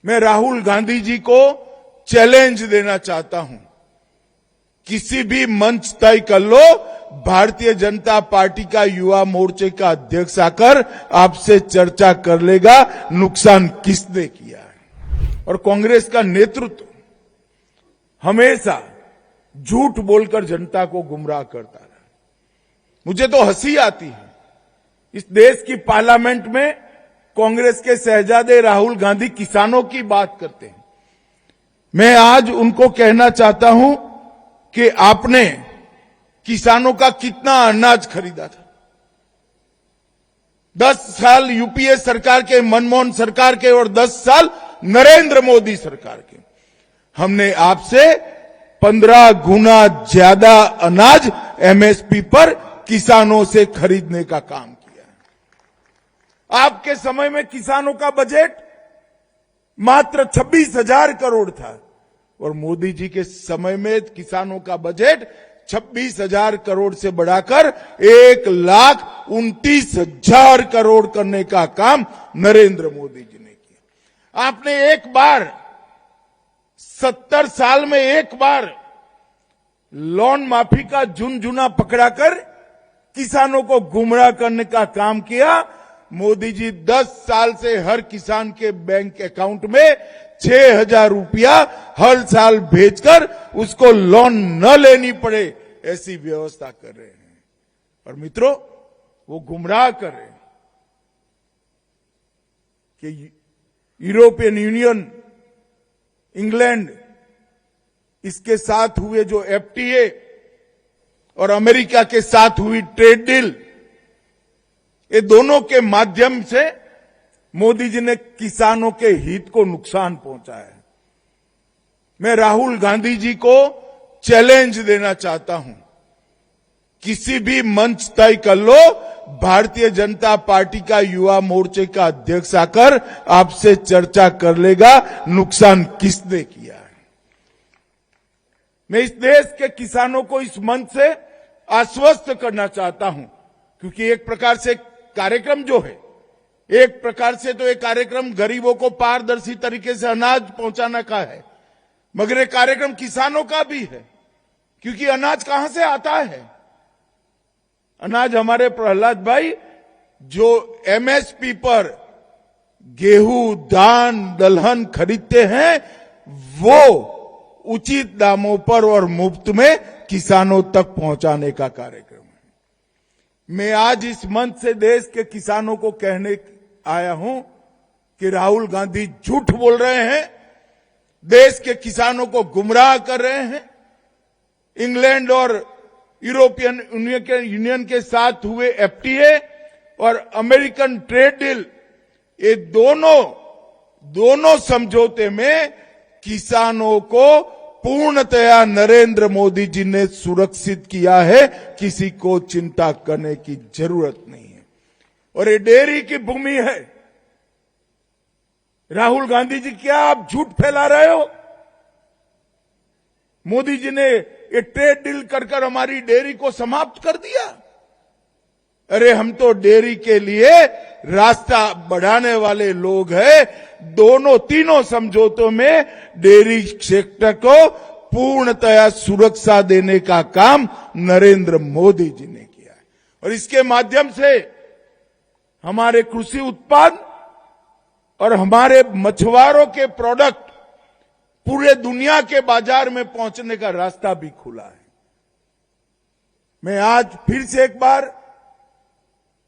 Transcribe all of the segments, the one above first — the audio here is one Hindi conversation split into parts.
मैं राहुल गांधी जी को चैलेंज देना चाहता हूं, किसी भी मंच तय कर लो, भारतीय जनता पार्टी का युवा मोर्चे का अध्यक्ष आकर आपसे चर्चा कर लेगा नुकसान किसने किया है। और कांग्रेस का नेतृत्व हमेशा झूठ बोलकर जनता को गुमराह करता रहा। मुझे तो हंसी आती है, इस देश की पार्लियामेंट में कांग्रेस के शहजादे राहुल गांधी किसानों की बात करते हैं। मैं आज उनको कहना चाहता हूं कि आपने किसानों का कितना अनाज खरीदा था? 10 साल यूपीए सरकार के, मनमोहन सरकार के, और 10 साल नरेंद्र मोदी सरकार के, हमने आपसे 15 गुना ज्यादा अनाज एमएसपी पर किसानों से खरीदने का काम किया है। आपके समय में किसानों का बजट मात्र 26,000 करोड़ था और मोदी जी के समय में किसानों का बजट 26,000 करोड़ से बढ़ाकर 1,29,000 करोड़ करने का काम नरेंद्र मोदी जी ने किया। आपने एक बार 70 साल में एक बार लोन माफी का झुनझुना पकड़ाकर किसानों को गुमराह करने का काम किया। मोदी जी 10 साल से हर किसान के बैंक अकाउंट में 6,000 रुपया हर साल भेजकर उसको लोन न लेनी पड़े ऐसी व्यवस्था कर रहे हैं। और मित्रों, वो गुमराह कर रहे हैं कि यूरोपियन यूनियन, इंग्लैंड, इसके साथ हुए जो एफटीए और अमेरिका के साथ हुई ट्रेड डील, ये दोनों के माध्यम से मोदी जी ने किसानों के हित को नुकसान पहुंचाया है। मैं राहुल गांधी जी को चैलेंज देना चाहता हूं, किसी भी मंच तय कर लो, भारतीय जनता पार्टी का युवा मोर्चे का अध्यक्ष आकर आपसे चर्चा कर लेगा नुकसान किसने किया है। मैं इस देश के किसानों को इस मंच से आश्वस्त करना चाहता हूं, क्योंकि एक प्रकार से कार्यक्रम जो है, एक प्रकार से तो ये कार्यक्रम गरीबों को पारदर्शी तरीके से अनाज पहुंचाने का है, मगर ये कार्यक्रम किसानों का भी है, क्योंकि अनाज कहां से आता है? अनाज हमारे प्रहलाद भाई जो एमएसपी पर गेहूं, धान, दलहन खरीदते हैं, वो उचित दामों पर और मुफ्त में किसानों तक पहुंचाने का कार्यक्रम है। मैं आज इस मंच से देश के किसानों को कहने आया हूं कि राहुल गांधी झूठ बोल रहे हैं, देश के किसानों को गुमराह कर रहे हैं। इंग्लैंड और यूरोपियन यूनियन के साथ हुए एफटीए और अमेरिकन ट्रेड डील, ये दोनों समझौते में किसानों को पूर्णतया नरेंद्र मोदी जी ने सुरक्षित किया है, किसी को चिंता करने की जरूरत नहीं है। और ये डेयरी की भूमि है। राहुल गांधी जी, क्या आप झूठ फैला रहे हो? मोदी जी ने ये ट्रेड डील कर हमारी डेयरी को समाप्त कर दिया। अरे हम तो डेयरी के लिए रास्ता बढ़ाने वाले लोग हैं। तीनों समझौतों में डेयरी सेक्टर को पूर्णतया सुरक्षा देने का काम नरेंद्र मोदी जी ने किया है। और इसके माध्यम से हमारे कृषि उत्पाद और हमारे मछुआरों के प्रोडक्ट पूरे दुनिया के बाजार में पहुंचने का रास्ता भी खुला है। मैं आज फिर से एक बार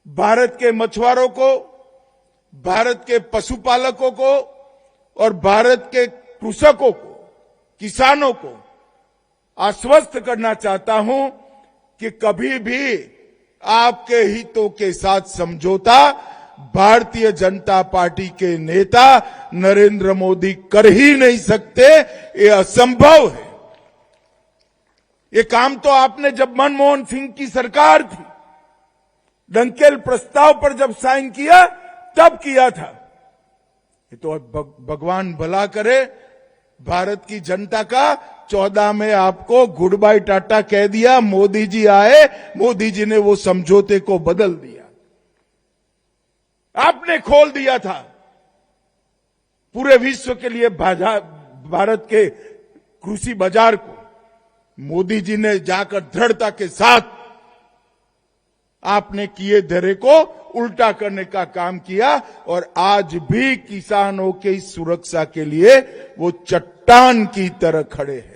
भारत के मछुआरों को, भारत के पशुपालकों को और भारत के कृषकों को, किसानों को आश्वस्त करना चाहता हूं कि कभी भी आपके हितों के साथ समझौता भारतीय जनता पार्टी के नेता नरेंद्र मोदी कर ही नहीं सकते। ये असंभव है। ये काम तो आपने जब मनमोहन सिंह की सरकार थी, डंकेल प्रस्ताव पर जब साइन किया तब किया था। ये तो भगवान भला करे भारत की जनता का। 14 में आपको गुड बाय टाटा कह दिया, मोदी जी आए, मोदी जी ने वो समझौते को बदल दिया। आपने खोल दिया था पूरे विश्व के लिए भारत के कृषि बाजार को मोदी जी ने जाकर दृढ़ता के साथ आपने किए धरे को उल्टा करने का काम किया और आज भी किसानों की सुरक्षा के लिए वो चट्टान की तरह खड़े हैं।